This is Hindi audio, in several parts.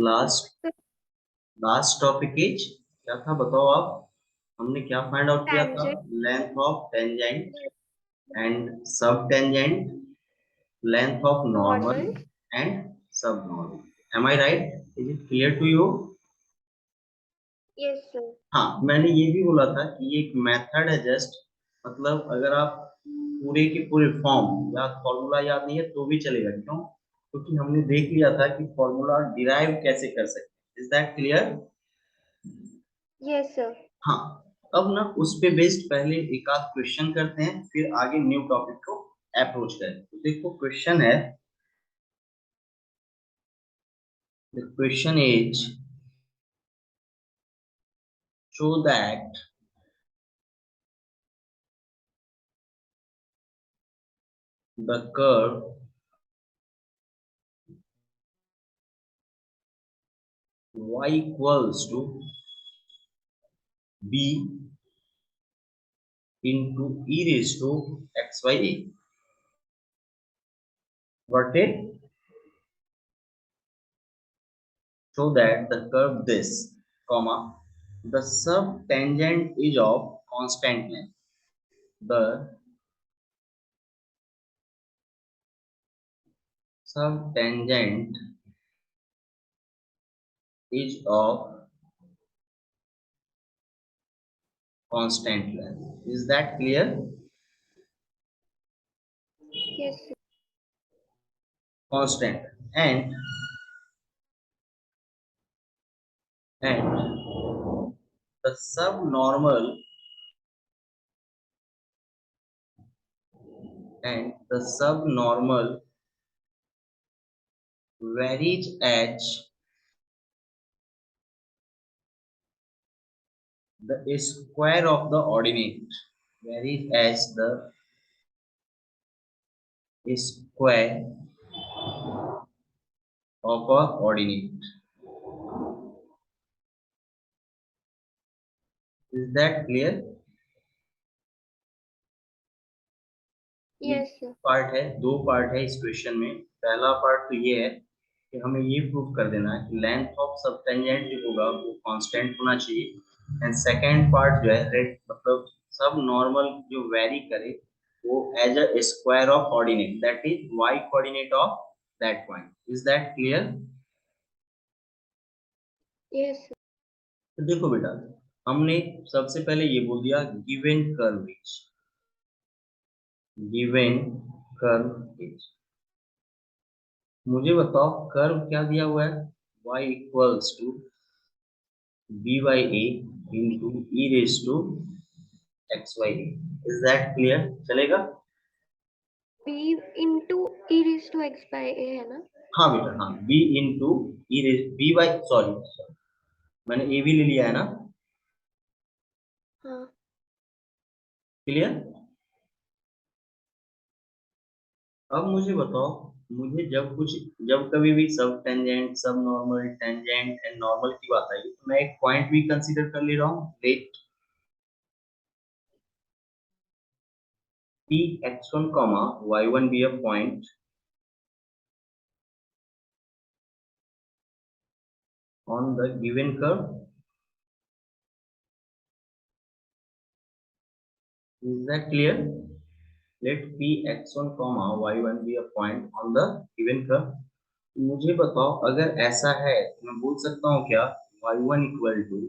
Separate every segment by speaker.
Speaker 1: लास्ट लास्ट टॉपिक इज क्या था बताओ आप। हमने क्या फाइंड आउट किया था?
Speaker 2: Tangent.
Speaker 1: Length of tangent and sub tangent, length of normal
Speaker 2: Normal.
Speaker 1: And sub normal. Am I right? Is it clear to you?
Speaker 2: Yes, sir.
Speaker 1: हाँ, मैंने ये भी बोला था कि ये एक मेथड है जस्ट, मतलब अगर आप पूरे के पूरे फॉर्म या फॉर्मूला याद नहीं है तो भी चलेगा। क्यों? क्योंकि हमने देख लिया था कि फॉर्मूला डिराइव कैसे कर सकते हैं। Is that clear?
Speaker 2: Yes, sir.
Speaker 1: हाँ, अब ना उस पे बेस्ड पहले एक आध क्वेश्चन करते हैं, फिर आगे न्यू टॉपिक को अप्रोच करें। तो देखो क्वेश्चन है, the question is show that the curve y equals to b into e raised to x by a. Got it? So that the curve this, comma, the subtangent is of constant length. The subtangent is of constant length. Is that clear?
Speaker 2: Yes, sir.
Speaker 1: Constant. And the subnormal varies as the square of the ordinate. Varies as the square of a ordinate. Is that clear? ये
Speaker 2: Yes, sir.
Speaker 1: पार्ट है, दो पार्ट है इस क्वेश्चन में। पहला पार्ट तो ये है कि हमें ये प्रूव कर देना है कि लेंथ ऑफ सबटेंजेंट जो होगा वो कांस्टेंट होना चाहिए। एंड सेकंड पार्ट जो है रेट मतलब सब नॉर्मल जो वेरी करे वो as a square of ordinate, that is y coordinate of that point. Is that clear?
Speaker 2: Yes, sir.
Speaker 1: तो देखो बेटा, हमने सबसे पहले ये बोल दिया given curve is, given curve is. मुझे बताओ कर्व क्या दिया हुआ है? y equals to b by a into e raised to x by a. Is that clear? चलेगा?
Speaker 2: B into e raised to x by a है ना?
Speaker 1: हाँ बेटा, हाँ, b into e raised b by, sorry मैंने a भी ले लिया है ना।
Speaker 2: हाँ.
Speaker 1: क्लियर? अब मुझे बताओ, मुझे जब कभी भी सब टेंजेंट, सब नॉर्मल, टेंजेंट एंड नॉर्मल की बात आई तो मैं एक पॉइंट भी कंसीडर कर ले रहा हूँ। Let p x1 comma y1 be a point on the given curve. Is that clear? Let p x1 comma y1 be a point on the given curve. मुझे बताओ अगर ऐसा है तो मैं बोल सकता हूँ क्या y1 equal to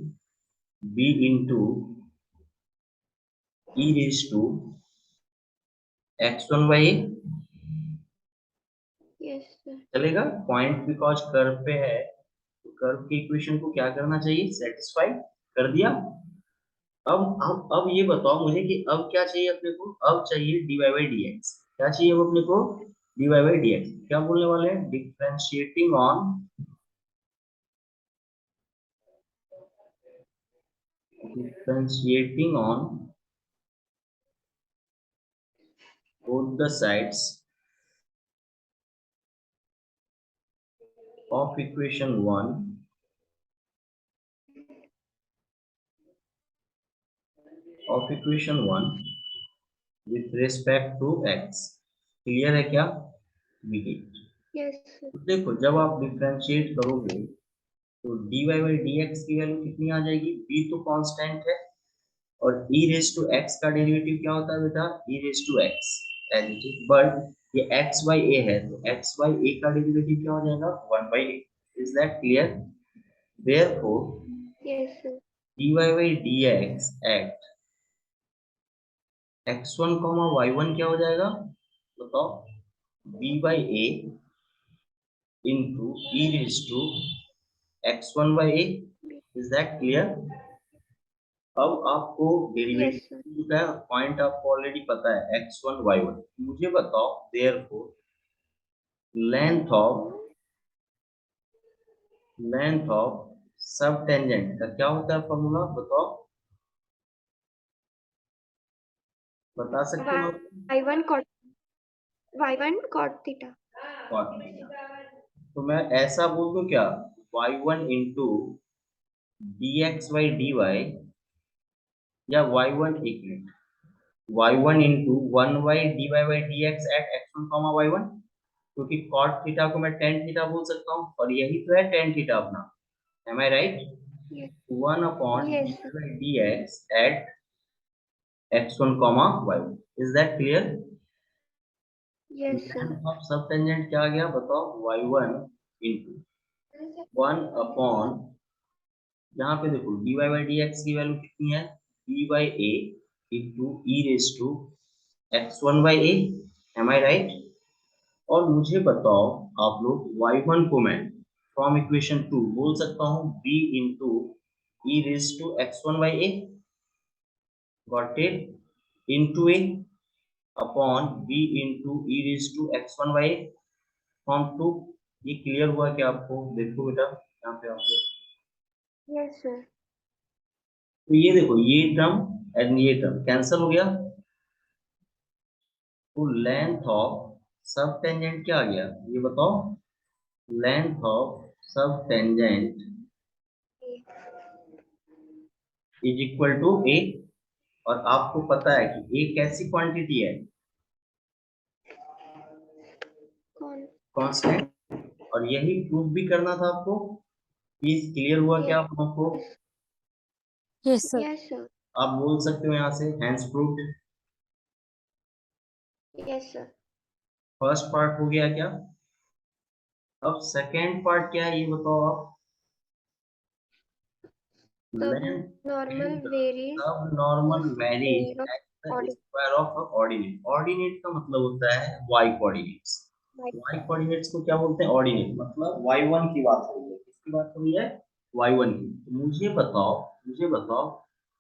Speaker 1: b into e raise to x1 by a।
Speaker 2: Yes, sir.
Speaker 1: चलेगा? पॉइंट बिकॉज कर्व पे है तो कर्व की इक्वेशन को क्या करना चाहिए? सेटिस्फाई कर दिया। अब ये बताओ मुझे कि अब क्या चाहिए अपने को? अब चाहिए dy बाई डी एक्स। क्या चाहिए अब अपने को? dy by d x. क्या बोलने वाले हैं? Differentiating on both the sides of equation 1 with respect to x। Clear है क्या? We did।
Speaker 2: Yes, sir.
Speaker 1: तो देखो जब आप डिफरेंशिएट करोगे तो dy बाई dx की वैल्यू कितनी आ जाएगी, b तो कांस्टेंट है और e रेज टू x का डेरिवेटिव क्या होता है बेटा, e raise to x as it is, but ये x बाई a है तो x बाई a का डेरिवेटिव क्या हो जाएगा 1 by a. Is that clear? Therefore
Speaker 2: Yes, sir.
Speaker 1: dy by dx at x1 y1 क्या हो जाएगा बताओ, b by a into e raise to x1 by a. Is that clear? अब आपको
Speaker 2: Yes, sir.
Speaker 1: डेरिवेटिव का पॉइंट आपको ऑलरेडी पता है x1 y1. मुझे बताओ therefore length of subtangent का क्या होता है फॉर्मूला बताओ, बता सकते हो आप?
Speaker 2: Y1 cot theta.
Speaker 1: Cot theta. तो मैं ऐसा बोल दूं क्या, y1 into d x by d y, या y1 एक minute, y1 into 1 by d y by d x at x1 comma y1, क्योंकि cot थीटा को मैं tan थीटा बोल सकता हूँ और यही तो है tan थीटा अपना. Am I right?
Speaker 2: Yes.
Speaker 1: 1 upon
Speaker 2: Yes,
Speaker 1: d
Speaker 2: sir.
Speaker 1: By d x at x1 comma y1. Is that clear?
Speaker 2: Yes, sir.
Speaker 1: Length of subtangent क्या आ गया बताओ, y1 इंटू 1 अपॉन, यहाँ पे देखो dy बाई dx की वैल्यू कितनी है, b by a into e raise to x1 by a. Am I right? और मुझे बताओ आप लोग y1 को मैं फ्रॉम इक्वेशन 2 बोल सकता हूँ b into e raise to x1 by a. Got it? Into a upon b into e raise to x1 by a form 2. ये क्लियर हुआ क्या आपको? देखो बेटा यहाँ पे आपको,
Speaker 2: Yes, sir.
Speaker 1: तो ये देखो ये टर्म एंड ये टर्म कैंसिल हो गया, तो लेंथ ऑफ सब टेंजेंट क्या आ गया ये बताओ, लेंथ ऑफ सब टेंजेंट इज इक्वल टू ए. और आपको पता है कि ए कैसी क्वांटिटी है,
Speaker 2: Con.
Speaker 1: कांस्टेंट. और यही प्रूफ भी करना था आपको. प्लीज क्लियर हुआ क्या आप लोगों को?
Speaker 3: Yes, sir.
Speaker 2: Yes, sir.
Speaker 1: आप बोल सकते हो यहाँ से hands proof.
Speaker 2: Yes, sir.
Speaker 1: First part हो गया क्या? अब सेकेंड पार्ट क्या है ये बताओ आप. लेंथ
Speaker 2: Subnormal varies
Speaker 1: सब normal varies
Speaker 2: square of
Speaker 1: at the
Speaker 2: ordinate.
Speaker 1: Square of ordinate. Ordinate का मतलब होता है y कोऑर्डिनेट्स. y कोऑर्डिनेट्स को क्या बोलते हैं, ऑर्डिनेट. मतलब y1 की बात हो रही है, किसकी बात हो रही है, y1 की. तो मुझे बताओ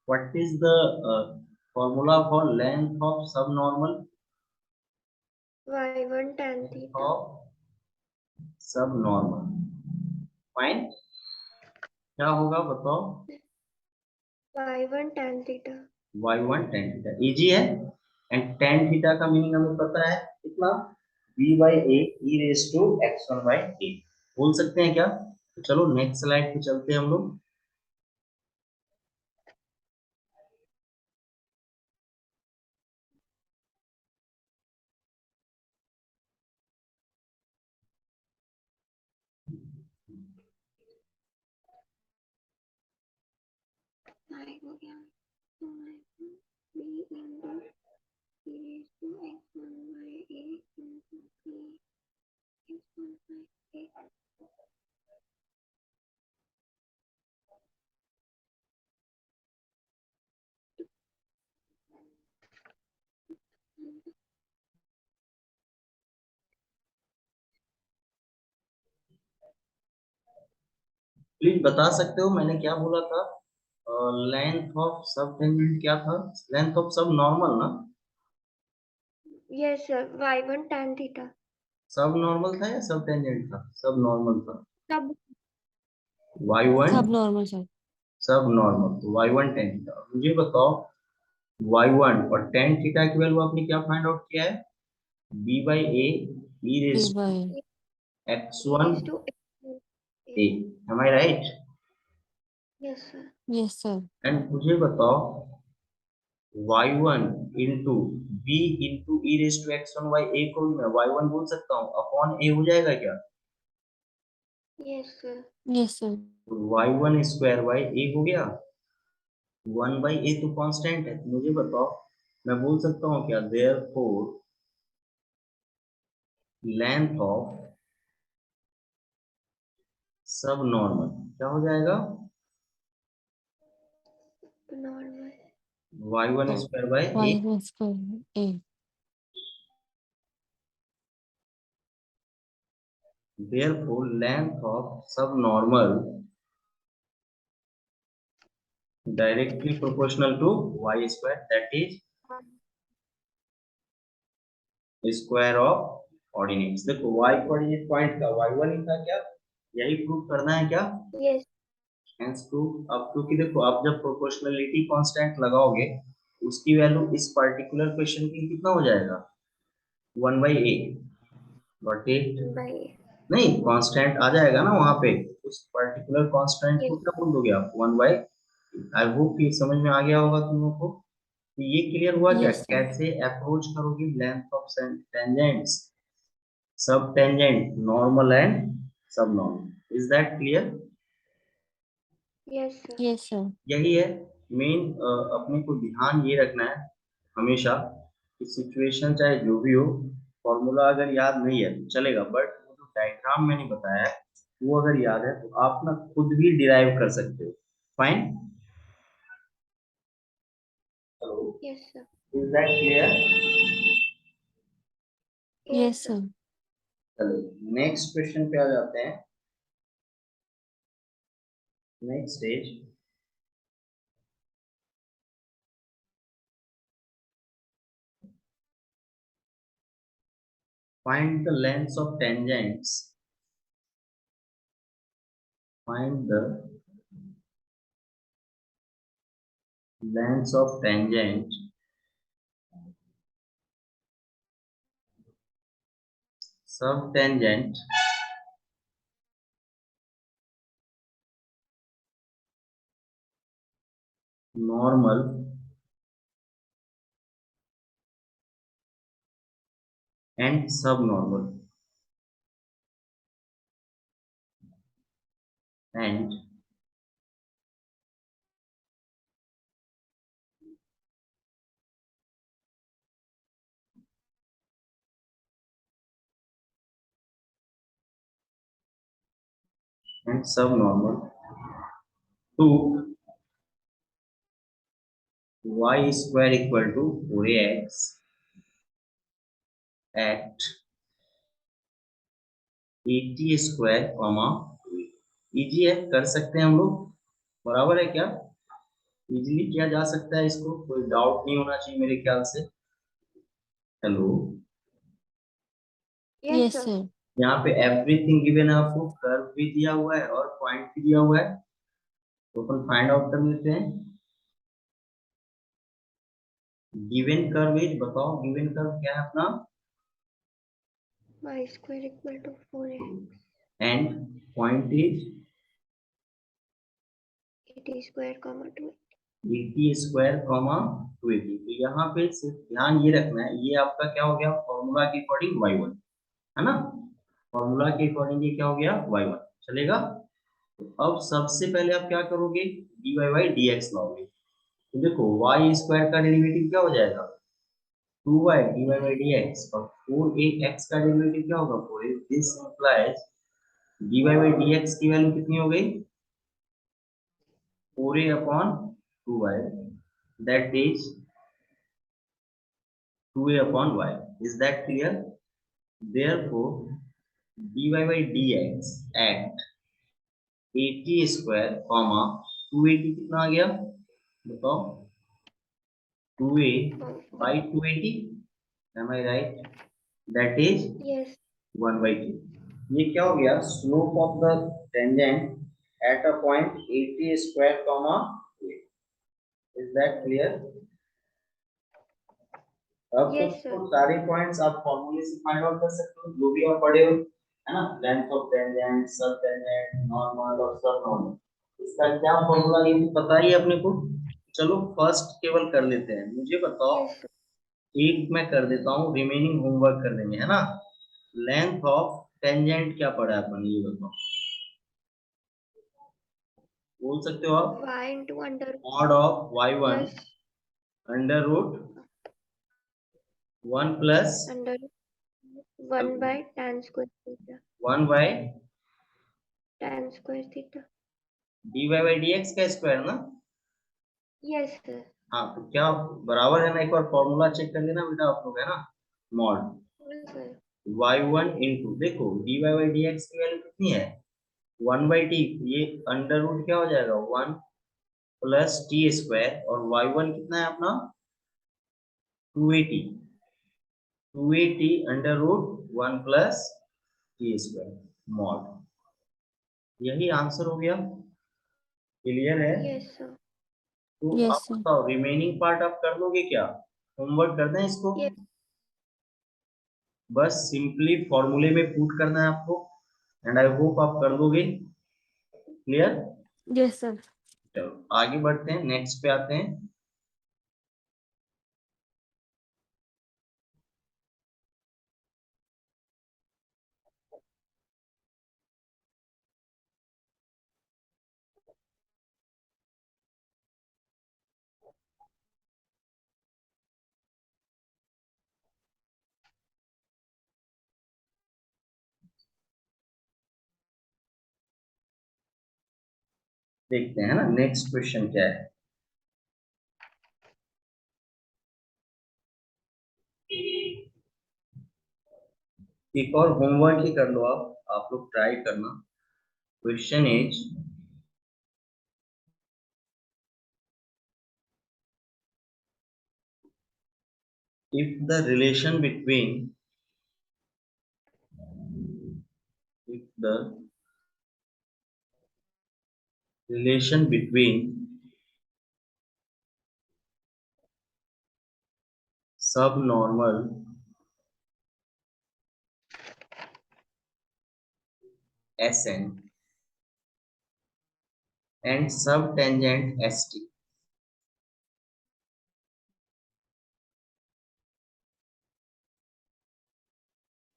Speaker 1: what is the formula for length of सब normal,
Speaker 2: Y1 tan theta.
Speaker 1: Of सब नॉर्मल. फाइन, क्या होगा बताओ,
Speaker 2: Y1 tan theta.
Speaker 1: y1 tan theta. Easy है. एंड tan थीटा का मीनिंग हमें पता है कितना, b by a e raise to x1 by a. बोल सकते हैं क्या? तो चलो नेक्स्ट स्लाइड पे चलते हैं हम लोग.
Speaker 2: I हो गया. तो B into e raised to x1 by a into b x1 by a.
Speaker 1: Please बता सकते हो मैंने क्या बोला था, लेंथ ऑफ सब टेंजेंट क्या था, लेंथ ऑफ सब नॉर्मल ना,
Speaker 2: Yes, sir. Y1 tan theta.
Speaker 1: सब नॉर्मल था या सब टेंजेंट था, सब नॉर्मल था.
Speaker 2: Sub.
Speaker 1: y1
Speaker 3: Subnormal, sir.
Speaker 1: सब नॉर्मल, तो y1 tan थीटा. मुझे बताओ y1 और tan थीटा की वैल्यू आपने क्या फाइंड आउट किया है, b by a e
Speaker 3: B
Speaker 1: raise
Speaker 3: by.
Speaker 2: E
Speaker 1: x1
Speaker 2: raised to x1
Speaker 1: a.
Speaker 2: a.
Speaker 1: Am I right?
Speaker 2: Yes, sir.
Speaker 3: Yes, sir.
Speaker 1: And मुझे बताओ y1 into b into e raise to x1 by a को भी मैं y1 बोल सकता हूँ अपॉन a हो जाएगा क्या?
Speaker 2: Yes, sir.
Speaker 3: Yes, sir.
Speaker 1: y1 square by a हो गया, 1/a तो कांस्टेंट है। मुझे बताओ, मैं बोल सकता हूँ क्या, देयरफॉर लेंथ ऑफ सब नॉर्मल क्या हो जाएगा,
Speaker 2: normal
Speaker 1: y1
Speaker 3: So
Speaker 1: square by A.
Speaker 3: y1 square a.
Speaker 1: Therefore, length of subnormal directly proportional to y square, that is square of ordinates। देखो y कोऑर्डिनेट पॉइंट का y1 ही था क्या, यही प्रूव करना है क्या,
Speaker 2: यस
Speaker 1: हेंस प्रूव। अब क्योंकि देखो आप जब प्रोपोर्शनलिटी कांस्टेंट लगाओगे उसकी वैल्यू इस पर्टिकुलर क्वेश्चन की कितना हो जाएगा, 1/a, गॉट इट।
Speaker 2: बाय
Speaker 1: नहीं, कांस्टेंट आ जाएगा ना वहां पे, उस पर्टिकुलर कांस्टेंट को
Speaker 2: यस
Speaker 1: क्या बोल दोगे आप, 1/। आई होप ये समझ में आ गया होगा तुम लोग को। तो ये क्लियर हुआ क्या,
Speaker 3: Yes, sir.
Speaker 1: कैसे अप्रोच करोगे लेंथ ऑफ टेंजेंट्स, सब tangent, normal and sub normal. Is that clear.
Speaker 2: Yes sir
Speaker 3: Yes, sir.
Speaker 1: यही है मेन। अपने को ध्यान ये रखना है हमेशा कि सिचुएशन चाहे जो भी हो, फॉर्मूला अगर याद नहीं है तो चलेगा, बट वो जो डायग्राम मैंने बताया है वो अगर याद है तो आप ना खुद भी डिराइव कर सकते हो। Fine. Hello,
Speaker 2: yes sir
Speaker 1: is that clear.
Speaker 2: Yes
Speaker 3: Yes,
Speaker 2: sir
Speaker 3: sir.
Speaker 1: चलो नेक्स्ट क्वेश्चन पे आ जाते हैं। Next stage, find the lengths of tangents, find the lengths of tangent subtangent normal and subnormal, and subnormal to y square equal to 4ax at 80 square comma. Easy है, कर सकते हैं हम लोग, बराबर है क्या, इजीली किया जा सकता है, इसको कोई डाउट नहीं होना चाहिए मेरे ख्याल से। Hello,
Speaker 2: yes
Speaker 3: Yes,
Speaker 2: sir
Speaker 3: sir.
Speaker 1: यहाँ पे एवरीथिंग गिवन है आपको, कर्व भी दिया हुआ है और पॉइंट भी दिया हुआ है, तो अपन फाइंड आउट कर लेते हैं। गिवन कर्व इज, बताओ गिवन कर्व क्या है अपना,
Speaker 2: y square equal to 4x
Speaker 1: and point is
Speaker 2: 80 square comma 2
Speaker 1: 80 square comma 280। तो यहाँ पे सिर्फ ध्यान ये रखना है, ये आपका क्या हो गया, फॉर्मूला के अकॉर्डिंग y1 है ना, फॉर्मूला के अकॉर्डिंग ये क्या हो गया y1, चलेगा। तो अब सबसे पहले आप क्या करोगे, dy बाई dx लाओगे। तो देखो y स्क्वायर का डेरिवेटिव क्या हो जाएगा, 2y dy बाई dx, और 4ax का डेरिवेटिव क्या होगा, 4a। This implies dy by dx की वैल्यू कितनी हो गई, 4a upon 2y, that is 2a upon y। Is that clear? Therefore, dy by dx at 80 square comma 280 कितना आ गया, बताओ, 2a by 280, am I right? That is
Speaker 2: yes
Speaker 1: 1 by 2। ये क्या हो गया, slope of the tangent at a point 80 square comma 2। Is that clear. अब तो
Speaker 2: यस
Speaker 1: तो
Speaker 2: सर
Speaker 1: सारे पॉइंट्स आप फॉर्मूले से फाइंड आउट कर सकते हो जो भी आप पढ़े हो, है ना, लेंथ ऑफ टेंजेंट, सब टेंजेंट, नॉर्मल और सब नॉर्मल, इसका क्या फॉर्मूला ये तो पता ही है अपने को। चलो फर्स्ट केवल कर लेते हैं, मुझे बताओ,
Speaker 2: यस
Speaker 1: एक मैं कर देता हूँ, रिमेनिंग होमवर्क कर देंगे, है ना। लेंथ ऑफ टेंजेंट क्या पढ़ा है अपन, ये बताओ। बोल सकते हो आप,
Speaker 2: y into under
Speaker 1: mod of y1
Speaker 2: plus
Speaker 1: under root 1 plus
Speaker 2: under 1 by tan square theta.
Speaker 1: 1 by
Speaker 2: Tan square theta.
Speaker 1: dy by dx का स्क्वायर ना।
Speaker 2: Yes, sir.
Speaker 1: हाँ तो क्या बराबर है ना, एक बार फॉर्मूला चेक कर लेना बेटा आप लोग, है ना, mod
Speaker 2: Yes, sir.
Speaker 1: y1 into, देखो dy बाई dx की वैल्यू कितनी है 1 बाई टी, ये अंडर रूट क्या हो जाएगा 1 प्लस टी स्क्वायर, और y1 कितना है अपना 280, 280 under root 1 plus t square mod, यही आंसर हो गया। क्लियर है?
Speaker 2: Yes, sir.
Speaker 1: तो आप
Speaker 3: Yes, sir.
Speaker 1: बताओ रिमेनिंग पार्ट आप कर लोगे क्या, होमवर्क कर दें इसको,
Speaker 2: Yes.
Speaker 1: बस सिंपली फॉर्मूले में पुट करना है आपको, एंड आई होप आप कर लोगे। क्लियर?
Speaker 3: Yes, sir.
Speaker 1: चलो आगे बढ़ते हैं, नेक्स्ट पे आते हैं। देखते हैं ना नेक्स्ट क्वेश्चन क्या है। एक और होमवर्क ही कर लो आप लोग ट्राई करना। Question is, if the relation between, if the relation between subnormal Sn and subtangent St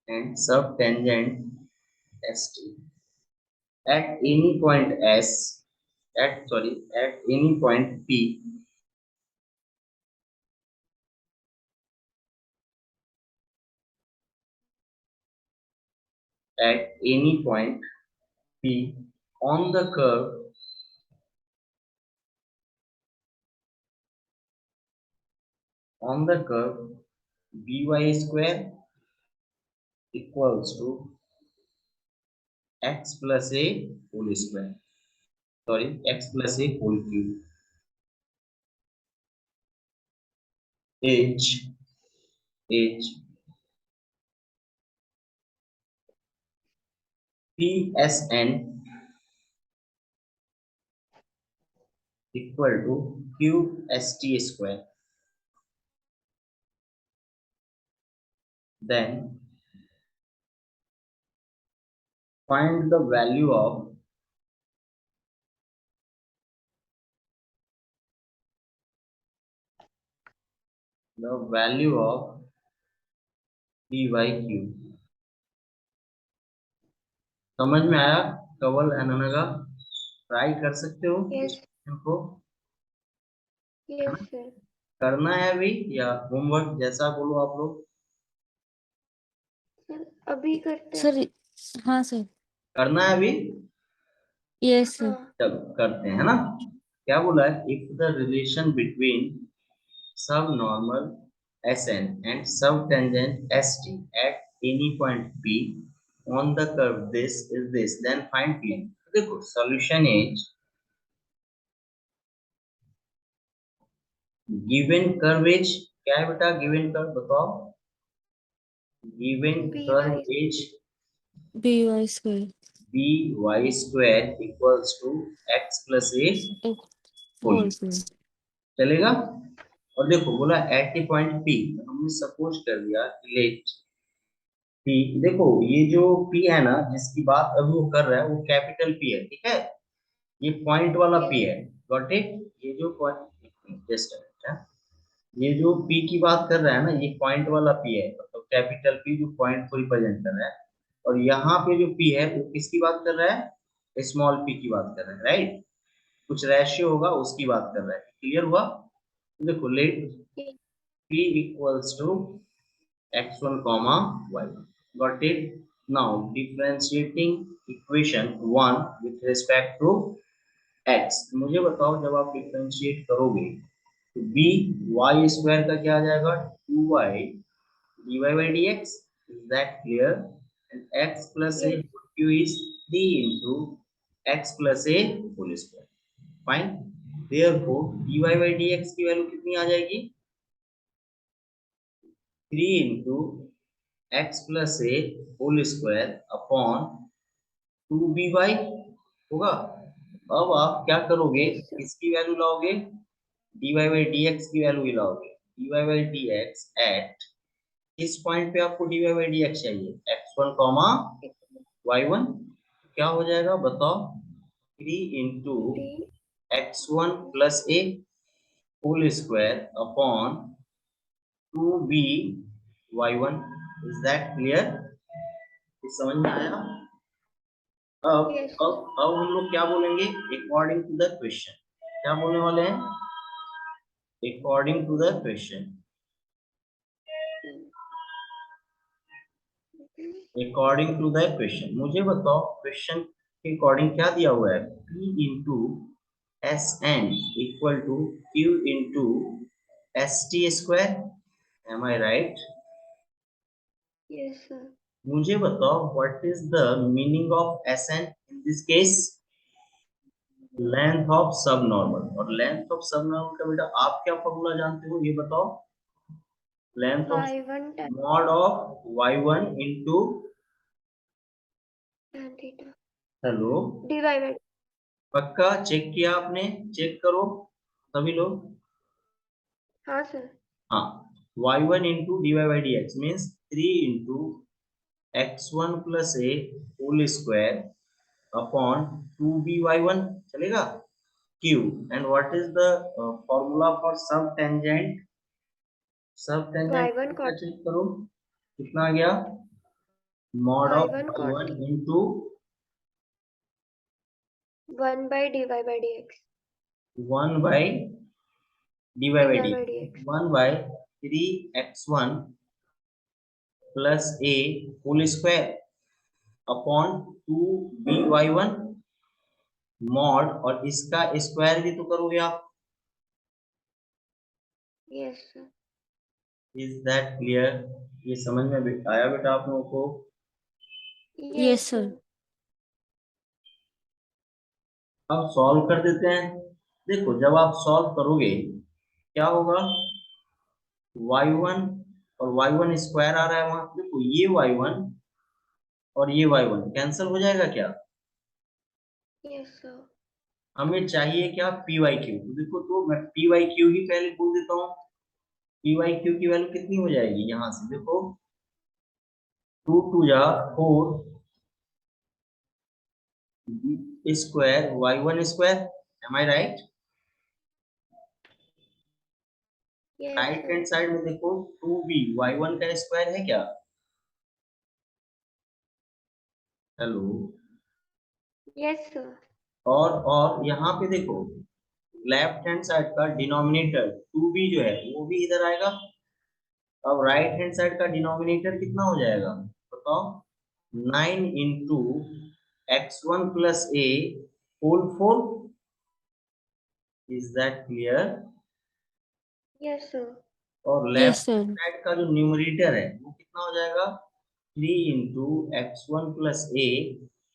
Speaker 1: and subtangent St at any point S, at any point P, at any point P on the curve, by square equals to x plus a whole square, sorry, x plus a whole cube, h psn equal to cube st square, then find the value of p by q। समझ में आया कवल अननगा? ट्राई कर सकते हो इस
Speaker 2: Yes.
Speaker 1: क्वेश्चन को, है
Speaker 2: Yes,
Speaker 1: ना?
Speaker 2: sir.
Speaker 1: करना है अभी या होमवर्क, जैसा बोलो आप लोग।
Speaker 2: Sir, अभी करते हैं।
Speaker 3: Sir, हाँ sir.
Speaker 1: करना है अभी,
Speaker 3: Yes, sir.
Speaker 2: हाँ.
Speaker 1: चलो करते हैं, है ना। क्या बोला है, if the relation between subnormal Sn and subtangent St at any point P on the curve this is this, then find Pn। देखो solution is given curve is, क्या है बेटा given curve बताओ, given curve
Speaker 2: by
Speaker 1: is
Speaker 3: by square.
Speaker 1: by square equals to x plus a
Speaker 3: X
Speaker 1: whole,
Speaker 3: whole square.
Speaker 1: चलेगा। और देखो बोला एट द पॉइंट P, हमने सपोज कर दिया लेट P, देखो ये जो P है ना जिसकी बात अभी वो कर रहा है वो कैपिटल P है, ठीक है, ये पॉइंट वाला
Speaker 2: yes.
Speaker 1: P है, गॉट इट। ये जो पॉइंट, जस्ट ये जो P की बात कर रहा है ना ये पॉइंट वाला P है, मतलब कैपिटल P जो पॉइंट को रिप्रेजेंट कर रहा है, और यहाँ पे जो P है वो किसकी बात कर रहा है, स्मॉल p की बात कर रहा है, राइट। कुछ रेशियो होगा उसकी बात कर रहा है। क्लियर हुआ? तो देखो let
Speaker 2: Yes.
Speaker 1: p equals to x1 comma y1. Got it? Now differentiating equation 1 with respect to x. मुझे बताओ जब आप डिफरेंशिएट करोगे तो b y स्क्वायर का क्या आ जाएगा 2y dy by dx. Is that clear? And x plus a
Speaker 2: Yes.
Speaker 1: whole cube is 3 into x plus a whole square. Fine. Therefore dy by dx की वैल्यू कितनी आ जाएगी 3 into x plus a whole square upon 2by होगा। अब आप क्या करोगे
Speaker 2: Yes, sir.
Speaker 1: इसकी वैल्यू लाओगे dy by dx की वैल्यू भी लाओगे dy by dx एट इस पॉइंट पे आपको dy by dx चाहिए x1 कॉमा y1 क्या हो जाएगा बताओ 3 into
Speaker 2: 3.
Speaker 1: x1 plus a whole square upon 2b y1. Is that clear? ये समझ में आया? अब
Speaker 2: Yes.
Speaker 1: अब हम लोग क्या बोलेंगे अकॉर्डिंग टू द क्वेश्चन। क्या बोलने वाले हैं according to the question. According to the question मुझे बताओ क्वेश्चन के अकॉर्डिंग क्या दिया हुआ है p into S N equal to q into S T square. Am I right?
Speaker 2: Yes, sir.
Speaker 1: मुझे बताओ what is the meaning of S N in this case length of सब नॉर्मल। और लेंथ ऑफ सब नॉर्मल का बेटा आप क्या फॉर्मूला जानते हो ये बताओ length of
Speaker 2: Y1 tan
Speaker 1: mod of y1 into
Speaker 2: theta.
Speaker 1: Hello
Speaker 2: Dy by.
Speaker 1: पक्का चेक किया आपने चेक करो सभी लोग।
Speaker 2: हाँ sir.
Speaker 1: हाँ y1 into dy by dx means 3 into x1 plus a whole square upon 2by1 चलेगा q and what is the formula for subtangent. Subtangent
Speaker 2: Y1
Speaker 1: का
Speaker 2: cot.
Speaker 1: चेक करो कितना आ गया mod of
Speaker 2: Y1 cot.
Speaker 1: y1 into
Speaker 2: 1 by dy by dx.
Speaker 1: 1 बाई dy
Speaker 2: Dy
Speaker 1: by
Speaker 2: by
Speaker 1: dx
Speaker 2: dx.
Speaker 1: 1 by 3x1 plus a whole square upon 2by1 mod और इसका स्क्वायर भी तो करोगे आप।
Speaker 2: Yes, sir.
Speaker 1: Is that clear? ये समझ में आया बेटा आप लोगों को?
Speaker 3: Yes, sir.
Speaker 1: अब सॉल्व कर देते हैं। देखो जब आप सॉल्व करोगे क्या होगा y1 और y1 स्क्वायर आ रहा है वहां देखो ये y1 और ये y1 कैंसिल हो जाएगा क्या
Speaker 2: Yes, sir.
Speaker 1: हमें चाहिए क्या पी वाई क्यू। तो देखो तो मैं पी वाई क्यू ही पहले बोल देता हूँ पी वाई क्यू की वैल्यू कितनी हो जाएगी यहाँ से देखो 2 2 जा 4 square y1 square. Am I right?
Speaker 2: Yes,
Speaker 1: right
Speaker 2: sir.
Speaker 1: Hand side में देखो 2b y1 का स्क्वायर है क्या। Hello
Speaker 2: Yes, sir.
Speaker 1: और यहाँ पे देखो लेफ्ट हैंड साइड का डिनोमिनेटर 2b जो है वो भी इधर आएगा। अब राइट हैंड साइड का डिनोमिनेटर कितना हो जाएगा बताओ 9 into x1 plus a whole 4। Is that clear?
Speaker 2: Yes, sir.
Speaker 1: और
Speaker 3: Yes,
Speaker 1: लेफ्ट
Speaker 3: sir.
Speaker 1: साइड का जो न्यूमरेटर है वो कितना हो जाएगा 3 into x1 plus a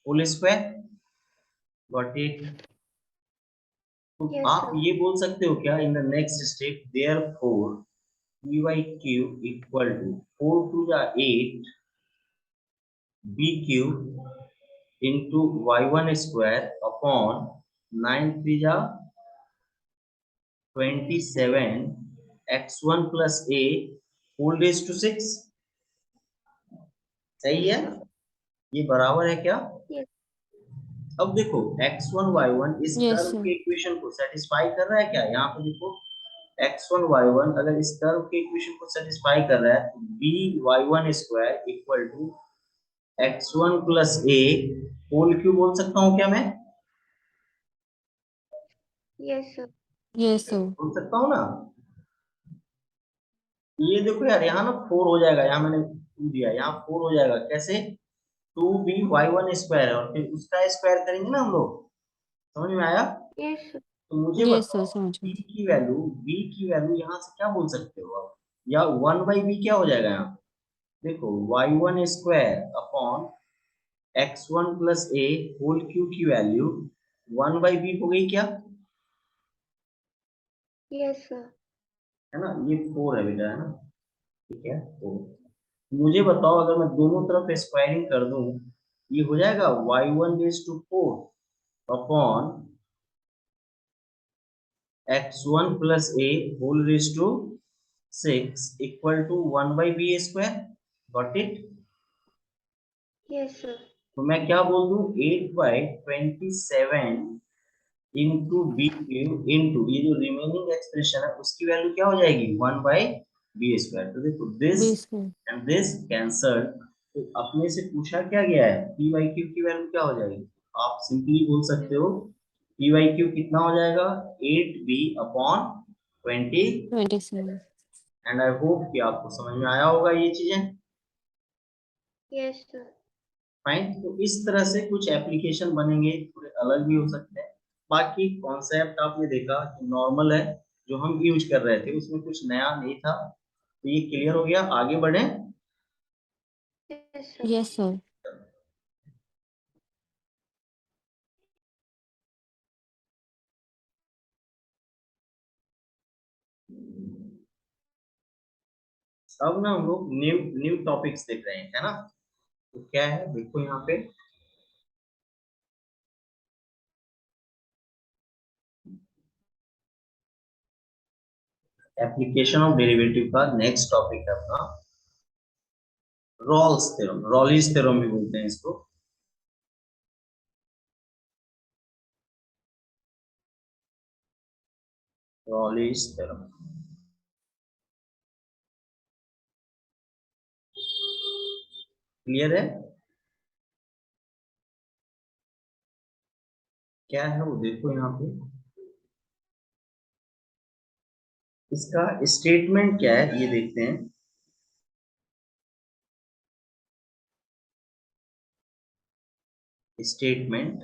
Speaker 1: whole square. Got it? तो
Speaker 2: Yes,
Speaker 1: आप
Speaker 2: sir.
Speaker 1: ये बोल सकते हो क्या in the next step therefore P Y Q equal to 4 टू जा 8 b q into y1 square upon 9 3 जा 27 x1 plus a whole raise to 6। सही है?
Speaker 2: Yes, sir.
Speaker 1: ये बराबर है क्या?
Speaker 2: Yes.
Speaker 1: अब देखो x1 y1 इस
Speaker 3: Yes,
Speaker 1: कर्व
Speaker 3: sir.
Speaker 1: के इक्वेशन को सेटिस्फाई कर रहा है क्या यहाँ पे देखो x1 y1 अगर इस कर्व के इक्वेशन को सेटिस्फाई कर रहा है तो b y1 square equal to x1 plus a whole cube बोल सकता हूँ क्या मैं?
Speaker 2: Yes, sir.
Speaker 3: Yes, sir.
Speaker 1: बोल सकता हूँ ना? ये देखो यार, यहाँ ना 4 हो जाएगा, यहाँ मैंने 2 दिया, यहाँ 4 हो जाएगा। कैसे? 2b/1 स्क्वायर है और फिर उसका स्क्वायर करेंगे ना हम लोग। समझ में आया?
Speaker 2: Yes, sir.
Speaker 1: तो मुझे
Speaker 3: Yes, sir.
Speaker 1: बताओ,
Speaker 3: समझ
Speaker 1: b
Speaker 3: गई.
Speaker 1: की वैल्यू यहाँ से क्या बोल सकते हो आप? या 1/b क्या हो जाएगा यहाँ? देखो, y1 square upon x1 plus a whole cube की वैल्यू 1/b हो गई क्या?
Speaker 2: Yes, sir.
Speaker 1: है ना? ये 4 है बेटा, है ना? ठीक है, तो मुझे बताओ, अगर मैं दोनों तरफ स्क्वायरिंग कर दूं, ये हो जाएगा y1 upon x1 plus a whole raise to 6 equal to 1/b square. Got it?
Speaker 2: Yes, sir.
Speaker 1: तो मैं क्या बोल दूं, 8/27 इंटू बी क्यूब इंटू ये जो रिमेनिंग एक्सप्रेशन है उसकी वैल्यू क्या हो जाएगी, 1/b स्क्वायर। तो देखो, this
Speaker 3: B square.
Speaker 1: And this cancel. तो अपने से पूछा क्या गया है, पी वाई क्यू की वैल्यू क्या हो जाएगी? आप सिंपली बोल सकते हो, पी वाई क्यू कितना हो जाएगा, 8b/20।
Speaker 3: 27.
Speaker 1: एंड आई होप कि आपको समझ में आया होगा ये चीजें।
Speaker 2: Yes, sir.
Speaker 1: फाइन। तो इस तरह से कुछ एप्लीकेशन बनेंगे, थोड़े अलग भी हो सकते हैं। बाकी कॉन्सेप्ट आपने देखा कि नॉर्मल है, जो हम यूज कर रहे थे उसमें कुछ नया नहीं था। तो ये क्लियर हो गया, आगे बढ़े।
Speaker 2: Yes, sir.
Speaker 3: Yes, sir.
Speaker 1: अब ना हम लोग न्यू न्यू टॉपिक्स देख रहे हैं, है ना? तो क्या है, देखो यहाँ पे एप्लीकेशन ऑफ डेरिवेटिव का नेक्स्ट टॉपिक है अपना रॉल्स थ्योरम, रॉलीज थ्योरम भी बोलते हैं इसको। रॉलीज थ्योरम क्लियर है? क्या है वो, देखो यहाँ पे इसका स्टेटमेंट क्या है, ये देखते हैं। Statement,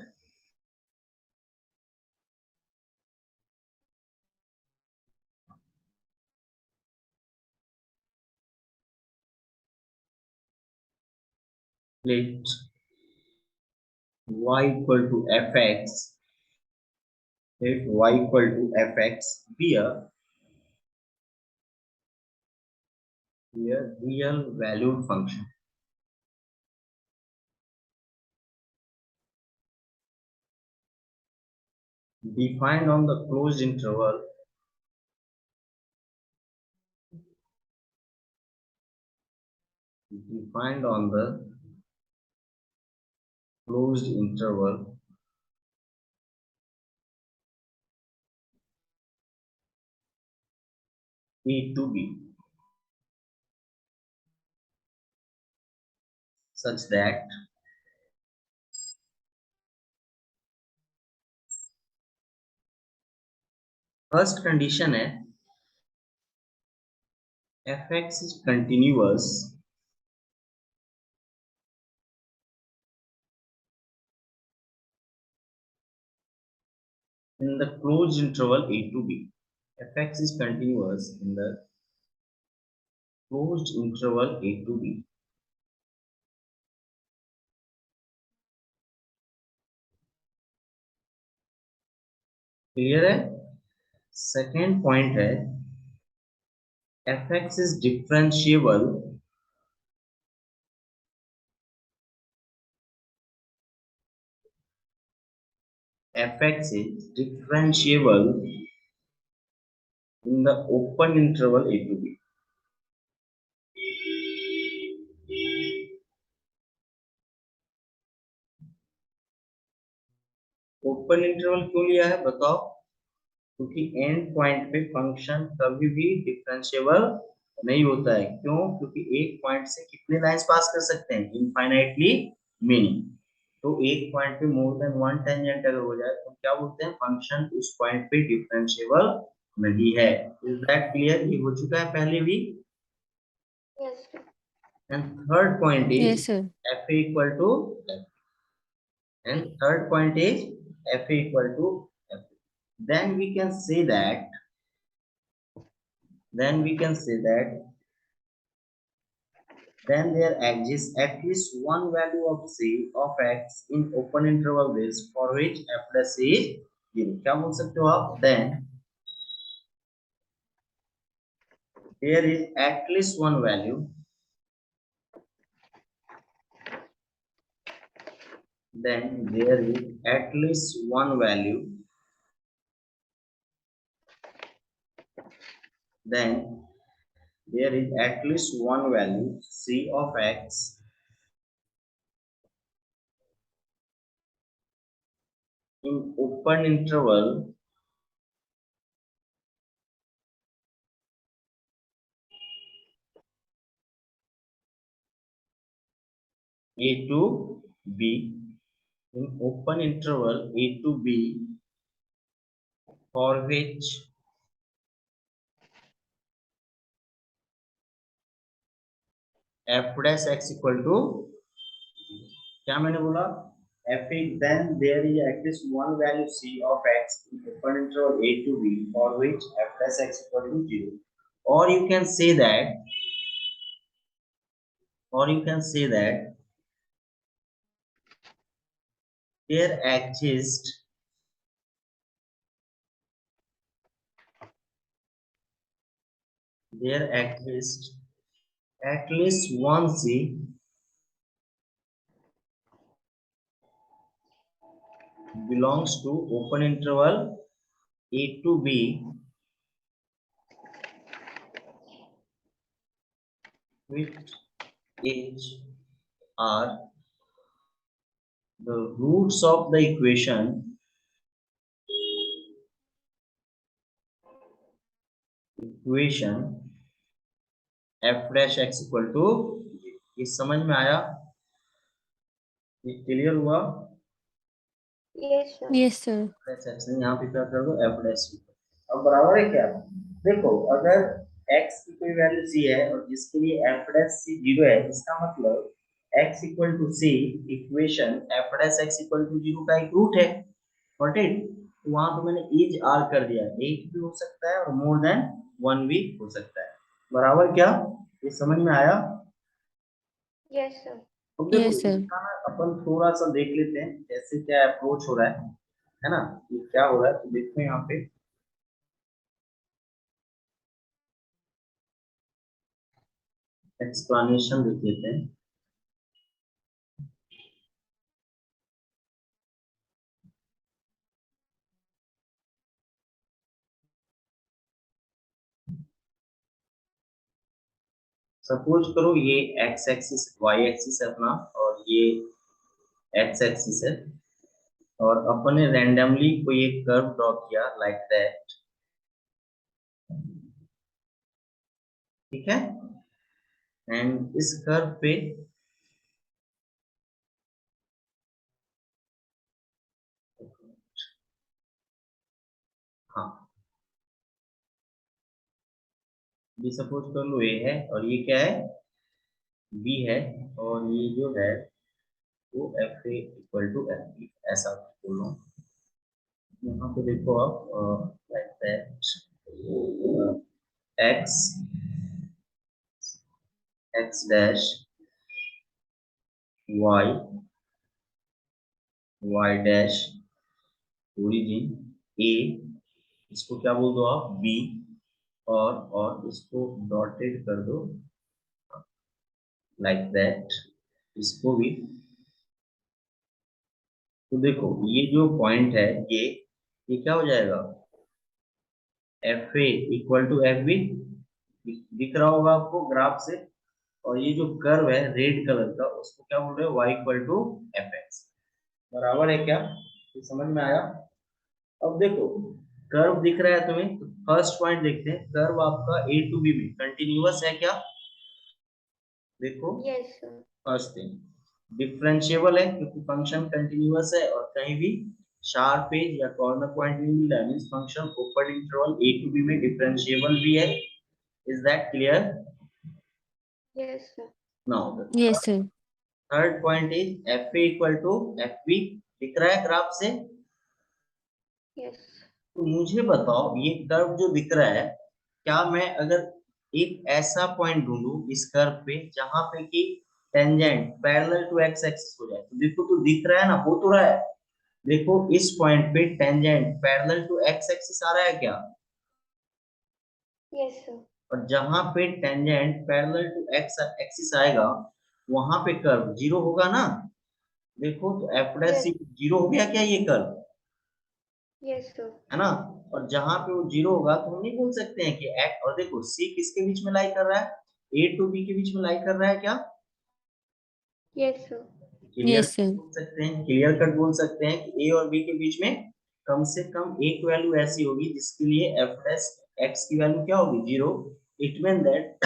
Speaker 1: let y equal to fx, let y equal to fx be a real valued function defined on the closed interval defined on the closed interval a to b such that first condition है fx is continuous in the closed interval a to b, fx is continuous in the closed interval a to b। Clear है? सेकेंड पॉइंट है fx is differentiable fx is differentiable in the open interval a to b। Open interval क्यों लिया है बताओ? क्योंकि एंड पॉइंट पे फंक्शन कभी भी डिफरेंशिएबल नहीं होता है। क्यों? क्योंकि एक पॉइंट से कितने लाइंस पास कर सकते हैं, इनफाइनाइटली मेनी। तो एक पॉइंट पे मोर देन वन टेंजेंट अगर हो जाए तो क्या बोलते हैं, फंक्शन उस पॉइंट पे डिफरेंशिएबल नहीं है। Is that clear? ये हो चुका है पहले भी।
Speaker 2: Yes, sir.
Speaker 1: And third point is
Speaker 3: Yes, sir.
Speaker 1: F a equal to f, and third point is f a equal to f. Then we can say that, then we can say that then there exists at least one value of c of x in open interval this for which f dash is 0। क्या बोल सकते हो आप? then there is at least one value, then there is at least one value, then there is at least one value c of x in open interval a to b, in open interval a to b for which f dash x equal to, क्या मैंने बोला, f then there is at least one value c of x in open interval a to b for which f dash x equal to 0, or you can say that, or you can say that there exists at least one c belongs to open interval a to b which are the roots of the equation f dash x equal to, ये समझ में आया? ये क्लियर हुआ?
Speaker 2: Yes, sir.
Speaker 3: Yes, sir.
Speaker 1: Section यहाँ पे क्या कर दो, एफ डैश। अब बराबर है क्या? देखो अगर x की कोई वैल्यू c है और जिसके लिए एफ डैश c 0 है, इसका मतलब x equal to c equation f dash x equal to 0 का एक रूट है। Got it? तो वहां तो मैंने इज आर कर दिया, एक भी हो सकता है और मोर देन वन भी हो सकता है। बराबर क्या? ये समझ में आया?
Speaker 2: Yes, sir.
Speaker 1: अब देखो
Speaker 3: Yes, sir.
Speaker 1: इसका ना अपन थोड़ा सा देख लेते हैं कैसे क्या अप्रोच हो रहा है ना, ये क्या हो रहा है। तो देखो यहाँ पे एक्सप्लेनेशन देख लेते हैं। सपोज करो ये एक्स एक्सिस वाई एक्सिस है अपना, और ये एक्स एक्सिस है, और अपन ने रैंडमली कोई एक कर्व ड्रॉ किया लाइक दैट। ठीक है? एंड इस कर्व पे हाँ भी सपोज कर लो ए है और ये क्या है, बी है, और ये जो है वो f a equal to f b, ऐसा बोलो। यहाँ पे देखो आप like that x x dash y y dash origin a, इसको क्या बोल दो आप, बी, और इसको डॉटेड कर दो लाइक दैट, इसको भी। तो देखो ये जो पॉइंट है ये क्या हो जाएगा, f a equal to f b, दिख रहा होगा आपको ग्राफ से। और ये जो कर्व है रेड कलर का, उसको क्या बोल रहे हो, y equal to f x. बराबर है क्या? ये समझ में आया? अब देखो कर्व दिख रहा है तुम्हें, तो फर्स्ट पॉइंट देखते हैं, कर्व आपका ए टू बी में कंटिन्यूअस है क्या? देखो
Speaker 2: Yes, sir.
Speaker 1: First thing, differentiable है क्योंकि फंक्शन कंटिन्यूअस है और कहीं भी शार्प एज या कॉर्नर पॉइंट नहीं मिला है, means function open interval a to b में डिफरेंशिएबल भी है. Is that clear?
Speaker 2: Yes, sir.
Speaker 1: Now the
Speaker 3: Yes, sir.
Speaker 1: Third point is fa equal to fb. दिख रहा है ग्राफ से?
Speaker 2: Yes.
Speaker 1: तो मुझे बताओ ये कर्व जो दिख रहा है, क्या मैं अगर एक ऐसा पॉइंट ढूंढूं इस कर्व पे जहां पे कि tangent parallel to x axis हो जाए, तो देखो तो दिख रहा है ना, हो तो रहा है. देखो इस पॉइंट पे tangent parallel to x axis आ रहा है क्या?
Speaker 2: Yes, sir.
Speaker 1: और जहां पे tangent parallel to x axis आएगा वहां पे कर्व जीरो होगा ना. देखो तो एफ डैश
Speaker 2: Yes.
Speaker 1: जीरो हो गया क्या ये कर्व?
Speaker 2: Yes, sir.
Speaker 1: है ना. और जहां पे वो जीरो होगा तो हम नहीं बोल सकते हैं कि एक्स, और देखो सी किसके बीच में लाई कर रहा है, ए टू बी के बीच में लाई कर रहा है क्या?
Speaker 2: Yes, sir.
Speaker 1: Clear
Speaker 3: Yes, sir.
Speaker 1: बोल सकते हैं, क्लियर कट बोल सकते हैं कि ए और बी के बीच में कम से कम एक वैल्यू ऐसी होगी जिसके लिए एफ डैश एक्स की वैल्यू क्या होगी, zero. It mean that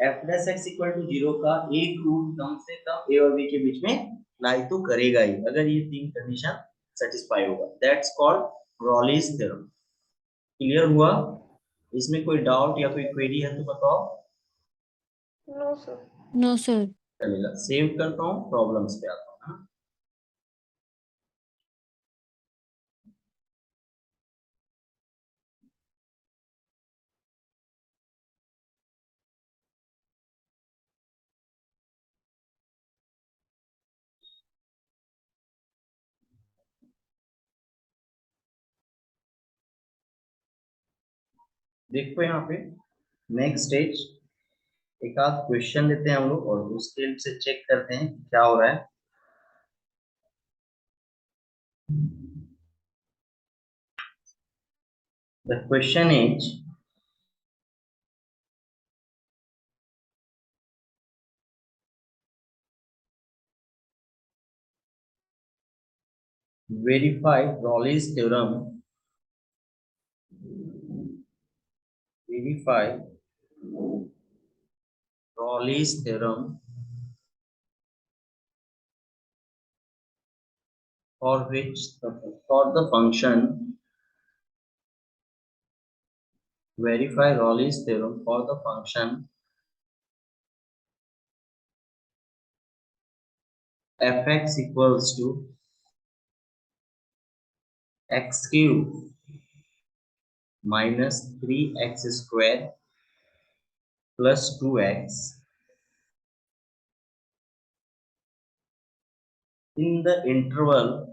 Speaker 1: f dash x equal to zero का एक रूट कम से कम ए और बी के बीच में लाई तो करेगा ही, अगर ये तीन कंडीशन सेटिस्फाई होगा. That's called रॉलिस theorem. क्लियर हुआ? इसमें कोई डाउट या कोई क्वेरी है तो बताओ.
Speaker 2: No, sir.
Speaker 3: No, sir.
Speaker 1: चलेगा, सेव करता हूँ, प्रॉब्लम्स पे आता हूँ. हाँ? देखो यहाँ पे नेक्स्ट स्टेज, एक आध क्वेश्चन लेते हैं हम लोग और उसके हेल्प से चेक करते हैं कि क्या हो रहा है. The question is, verify रॉलिस theorem, verify रॉलिस theorem for which for the function, verify Raleigh's theorem for the function fx equals to x cube minus 3x square plus 2x in the interval